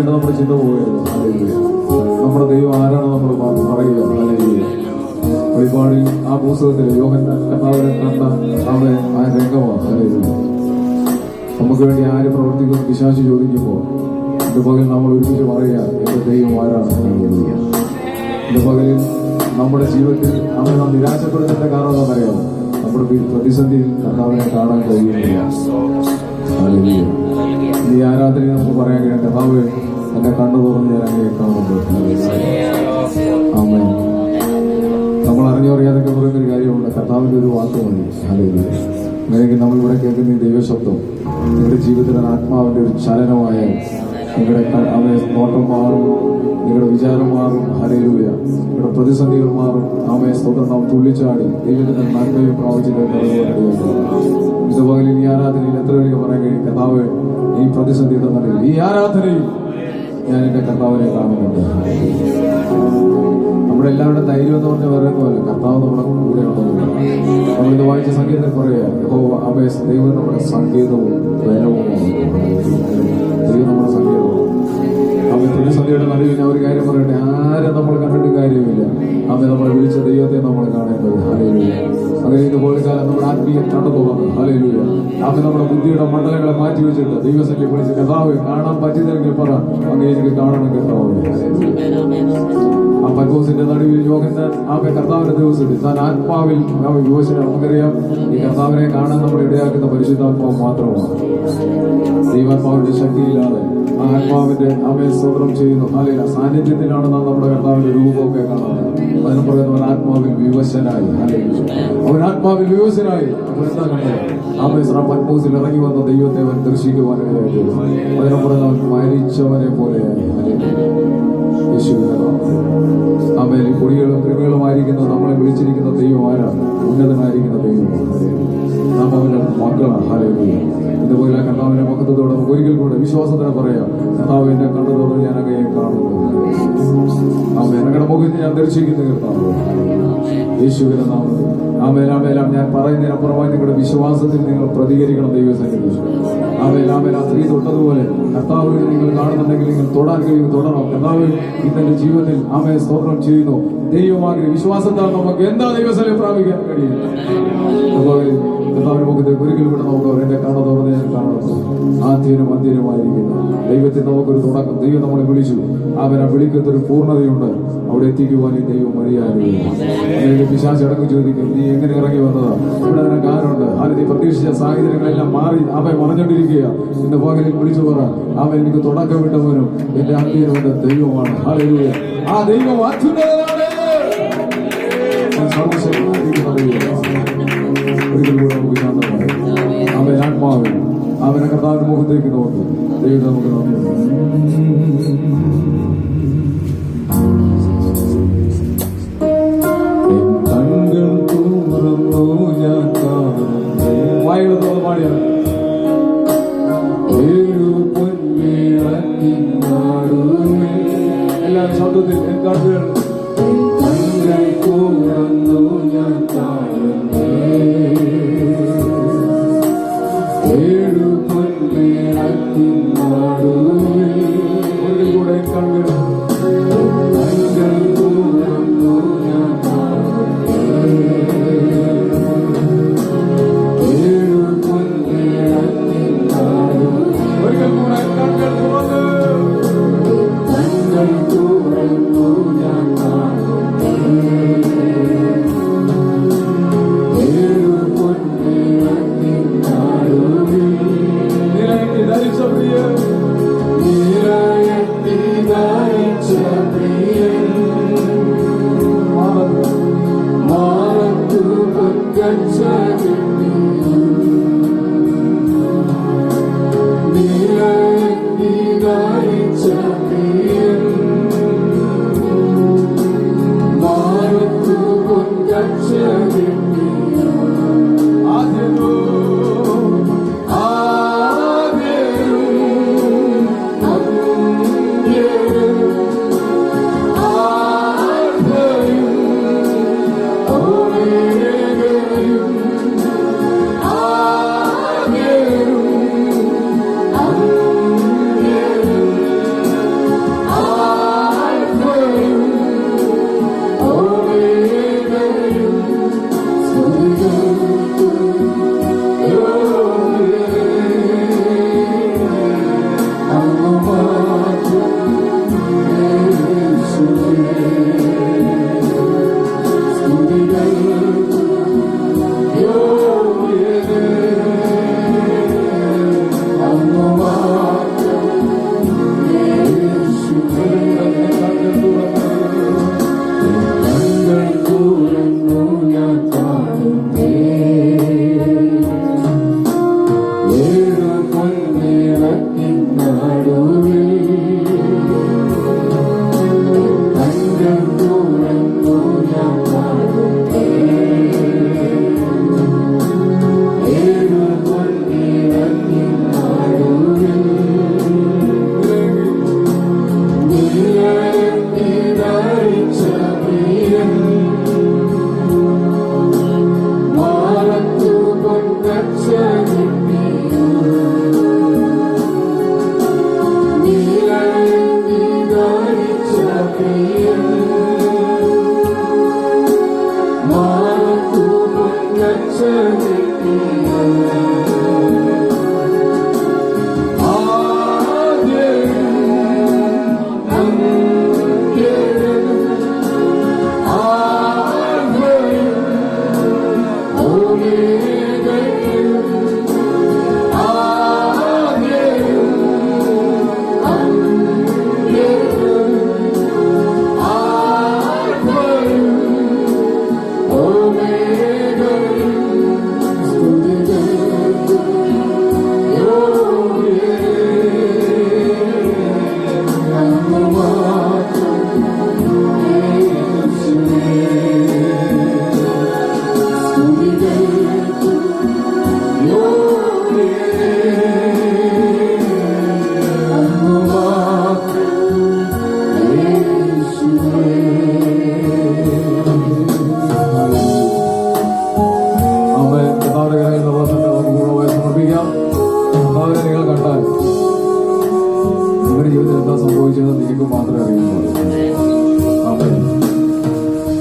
നമ്മുടെ ചിന്ത പോയത്. നമ്മുടെ ദൈവം ആരാണ് നമ്മൾ പറയുക. ഒരുപാട് ആ പുസ്തകത്തിൽ യോഹന്നാൻ കർത്താവിനെ കണ്ട ആ രംഗമാണ്. നമുക്ക് വേണ്ടി ആര് പ്രവർത്തിക്കുന്നു പിശാച് ചോദിക്കുമ്പോൾ എന്റെ പകൽ നമ്മൾ ഒരുമിച്ച് പറയുക, എന്റെ ദൈവം ആരാണ്. എന്റെ പകലിൽ നമ്മുടെ ജീവിതത്തിൽ അവനെ നാം നിരാശപ്പെടുന്നതിന്റെ കാരണം എന്താണെന്നറിയാമോ? നമ്മുടെ പ്രതിസന്ധിയിൽ കർത്താവിനെ കാണാൻ കഴിയുന്നില്ല. ഈ ആരാധനയിൽ നമുക്ക് പറയാൻ കഴിയാം, കർത്താവ് എന്റെ കണ്ണു തുറന്ന് ഞാൻ അങ്ങനെ കാണുന്നുണ്ട്. ആമേൻ. നമ്മൾ അറിഞ്ഞോ അറിയാതൊക്കെ പറയുന്നൊരു കാര്യമുണ്ട്, കർത്താവിന്റെ ഒരു വാക്ക് മതി. അല്ലെങ്കിൽ നമ്മളിവിടെ കേൾക്കുന്ന ഈ ദൈവശബ്ദം നിങ്ങളുടെ ജീവിതത്തിലെ ആത്മാവിന്റെ ഒരു ചലനമായാൽ നിങ്ങളുടെ അവനെ നോട്ടം മാറും, നിങ്ങളുടെ വിചാരം മാറും. ഹല്ലേലൂയ. നിങ്ങളുടെ പ്രതിസന്ധികൾ മാറും. ആമേ സ്തോത്രം. നാം തുള്ളിച്ചാടി ദൈവത്തിന്റെ നന്മയും പ്രാപിച്ചിട്ട് ഇതുപോലെ ഈ ആരാധനയിൽ എത്ര പേർക്ക് പറയാൻ കഴിയും, കർത്താവ് ഈ പ്രതിസന്ധിയുടെ നടുവിൽ ഈ ആരാധനയിൽ ഞാൻ എന്റെ കർത്താവിനെ കാണുന്നുണ്ട്. നമ്മുടെ എല്ലാവരുടെ ധൈര്യം എന്ന് പറഞ്ഞാൽ പറയുന്ന പോലെ കർത്താവ് നമ്മുടെ കൂടെ ഉണ്ടെന്ന് നമ്മളിത് വായിച്ച സംഗീതത്തിൽ പറയാ, ദൈവം നമ്മുടെ സംഗീതവും ബലവുമാണ്. ദൈവം നമ്മുടെ സംഗീതവും. അവൻ പ്രതിസന്ധിയുടെ നടുവിൽ ഞാൻ ഒരു കാര്യം പറയട്ടെ, ആരും നമ്മൾ കണ്ടിട്ട് കാര്യമില്ല. അവൻ നമ്മളെ വിളിച്ച ദൈവത്തെ നമ്മൾ കാണേണ്ടത്. ഹല്ലേലൂയ. അങ്ങനെ ഇതുപോലെ കാലം നമ്മുടെ ആത്മീയ കണ്ടു പോകുന്നത്. ഹല്ലേലൂയ. അവൻ നമ്മുടെ ബുദ്ധിയുടെ മണ്ഡലങ്ങളെ മാറ്റി വെച്ചിട്ട് ദൈവസന്നിധി വിളിച്ച് കർത്താവ് കാണാൻ പറ്റിയതെങ്കിൽ പറ, അങ്ങനെ എനിക്ക് കാണണം കർത്താവ്. ആ പത്മോസിന്റെ നടുവിൽ യോഹന്നാൻ കർത്താവിന്റെ ദിവസത്തിൽ താൻ ആത്മാവിൽ യുവശന. നമുക്കറിയാം ഈ കർത്താവിനെ കാണാൻ നമ്മൾ ഇടയാക്കുന്ന പരിശുദ്ധാത്മാവ് മാത്രമാണ്. ദൈവാത്മാവിന്റെ ശക്തിയില്ലാതെ ആ ആത്മാവിന്റെ അമേൽ സ്തോത്രം ചെയ്യുന്നു. അല്ലെങ്കിൽ സാന്നിധ്യത്തിലാണ് നാം നമ്മുടെ കർത്താവിന്റെ രൂപമൊക്കെ കാണുന്നത്. അതിന് പറയുന്നവൻ ആത്മാവിൽ വിവശനായി. അവൻ ആത്മാവിൽ വിവശനായി. അപ്പോൾ എന്താ കണ്ടത്? ആമേശ്വര പത്മോസിൽ ഇറങ്ങി വന്ന ദൈവത്തെ അവൻ ദർശിക്കുവാനായിട്ട് അതിനെ പറയുന്നവൻ മരിച്ചവനെ പോലെയായി. ആമേൻ. ഈ പൊടികളും കൃമികളുമായിരിക്കുന്ന നമ്മളെ വിളിച്ചിരിക്കുന്ന ദൈവം ആരാണ്? ഉന്നതനായിരിക്കുന്ന ദൈവമാണ്. നാം അവന്റെ മക്കളാണ്. ഹല്ലേലൂയ. ഇതുപോലെ കർത്താവിന്റെ മഹത്വത്തോടെ നമുക്ക് ഒരിക്കൽ കൂടെ വിശ്വാസത്തിന് പറയാം, കർത്താവിന്റെ കണ്ണുതോടെ ഞാൻ അങ്ങയെ കാണുന്നു. ആമേൻ. ഞങ്ങളുടെ മുഖത്ത് ഞാൻ ദർശിക്കുന്ന കർത്താവ് യേശുവിന്റെ നാമത്തിൽ. ആമേലാമേലാം. ഞാൻ പറയുന്നതിനപ്പുറമായി നിങ്ങളുടെ വിശ്വാസത്തിൽ നിങ്ങൾ പ്രതികരിക്കണം. ദൈവസന്നിധി ആമേലാമേൽ. ആ സ്ത്രീ തൊട്ടതുപോലെ കർത്താവ് നിങ്ങൾ കാണുന്നുണ്ടെങ്കിൽ നിങ്ങൾ തൊടാൻ കഴിയും, തൊടണം. കർത്താവ് ഇന്നത്തെ ജീവിതത്തിൽ ആമേ സ്തോത്രം ചെയ്യുന്നു. ദൈവമാകെ വിശ്വാസത്താൽ നമുക്ക് എന്താ ദൈവസ്ഥലം പ്രാപിക്കാൻ കഴിയും. കർത്താവിന്റെ മുഖത്തേക്ക് ഒരിക്കൽ കൂടെ നമുക്ക് എന്റെ കണ്ണു തുറന്ന് ഞാൻ കാണുന്നു. ആദ്യനും അന്ത്യനുമായിരിക്കുന്നു ദൈവത്തിൽ നമുക്കൊരു തുടക്കം. ദൈവം നമ്മളെ വിളിച്ചു. അവനെ വിളിക്കത്തൊരു പൂർണ്ണതയുണ്ട്. അവിടെ എത്തിക്കുവാൻ ഈ ദൈവം മര്യാദ. പിശാച് അടക്കം ചോദിക്കും, നീ എങ്ങനെ ഇറങ്ങി വന്നതാ? ഇവിടെ അതിനെ കാരണമുണ്ട്. അത് നീ പ്രതീക്ഷിച്ച സാഹചര്യങ്ങളെല്ലാം മാറി അവൻ മറഞ്ഞോണ്ടിരിക്കുക. ഇന്ന് പകലിൽ വിളിച്ചു പറ, അവൻ എനിക്ക് തുടക്കം വിട്ടവനും എന്റെ അന്ത്യനുണ്ട് ദൈവമാണ്. ഹല്ലേലൂയ. ആ ദൈവം അത്യുന്നതനാണ്. ഒരിക്കൽ കൂടെ നമുക്ക് ശാന്തമായി അവൻ ആത്മാവിൽ അവനെ കർത്താവിന്റെ മുഖത്തേക്ക് നോക്കി ദൈവം നമുക്ക് നന്ദി. വായുകളത്തോളം പാടിയാണ്. എല്ലാവരും ശബ്ദത്തിൽ കാട്ടുകൾ ഏഴു പൊന്മേളത്തിൻ നാടുവേ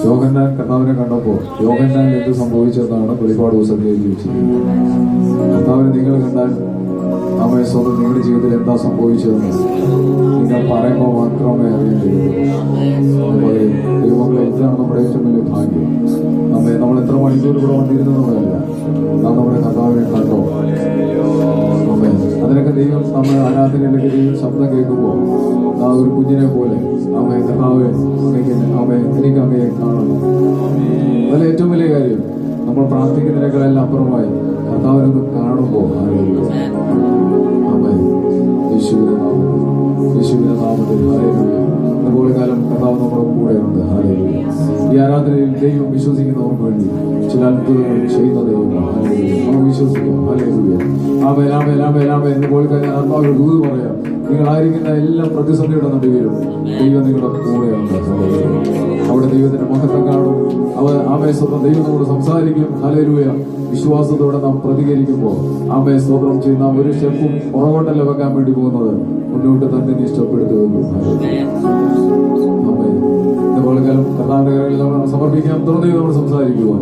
യോഹന്നാൻ കർത്താവിനെ കണ്ടപ്പോൾ യോഹന്നാൻ എന്ത് സംഭവിച്ചെന്നാണ് വെളിപ്പാട് പുസ്തകത്തിൽ എഴുതി വെച്ചിരിക്കുന്നത്. കർത്താവിനെ നിങ്ങൾ കണ്ടാൽ നമ്മെ സ്വന്തം നിങ്ങളുടെ ജീവിതത്തിൽ എന്താ സംഭവിച്ചതെന്ന് നിങ്ങൾ പറയുമ്പോൾ മാത്രമേ അറിയേണ്ടിയുള്ളൂ. ദൈവങ്ങളെ ഇതാണ് നമ്മുടെ ഏറ്റവും വലിയ ഭാഗ്യം. നമ്മൾ എത്ര മണിക്കൂർ ഇവിടെ വന്നിരുന്നതല്ല, നാം നമ്മുടെ കർത്താവിനെ കണ്ടോ. അതിനൊക്കെ ദൈവം നമ്മൾ ആരാധനയിലൊക്കെ ദൈവം ശബ്ദം കേൾക്കുമ്പോൾ ആ ഒരു കുഞ്ഞിനെ പോലെ കർത്താവെ എനിക്ക് അങ്ങയെ കാണണം. അതല്ല ഏറ്റവും വലിയ കാര്യം. നമ്മൾ പ്രാർത്ഥിക്കുന്നതിനേക്കാളെല്ലാം അപ്പുറമായി കർത്താവിനൊന്ന് കാണുമ്പോൾ യേശുവിന്റെ നാമത്തിൽ അതുപോലെ കാലം കർത്താവ് നമ്മുടെ കൂടെയുണ്ട്. ഈ ആരാധനയിൽ ദൈവം വിശ്വസിക്കുന്നവർക്ക് വേണ്ടി ചില അത്ഭുതങ്ങൾ ചെയ്യുന്ന ദൈവമാണ്. നമ്മൾ വിശ്വസിക്കാം. എന്നുപോലെ ഞാൻ ആത്മാവിന്റെ ദൂത് പറയാം. നിങ്ങളായിരിക്കുന്ന എല്ലാ പ്രതിസന്ധിയുടെ നടുവിലും ദൈവം നിങ്ങളുടെ കൂടെയുണ്ട്. അവിടെ ദൈവത്തിന്റെ മഹത്വം കാണും. സ്വന്തം ദൈവം നമ്മോട് സംസാരിക്കും. ഹല്ലേലൂയ. വിശ്വാസത്തോടെ നാം പ്രതികരിക്കുമ്പോൾ സ്തോത്രം ചെയ്യുന്ന ഒരു സ്റ്റെപ്പും പുറകോട്ടല്ല വെക്കാൻ വേണ്ടി പോകുന്നത്, മുന്നോട്ട് തന്നെ ഇഷ്ടപ്പെടുത്തുള്ളൂ. ഇതുപോലെ കാലം കർത്താവിന്റെ കാര്യങ്ങളിൽ നമ്മൾ സമർപ്പിക്കാം. തുറന്നു നമ്മൾ സംസാരിക്കുവാൻ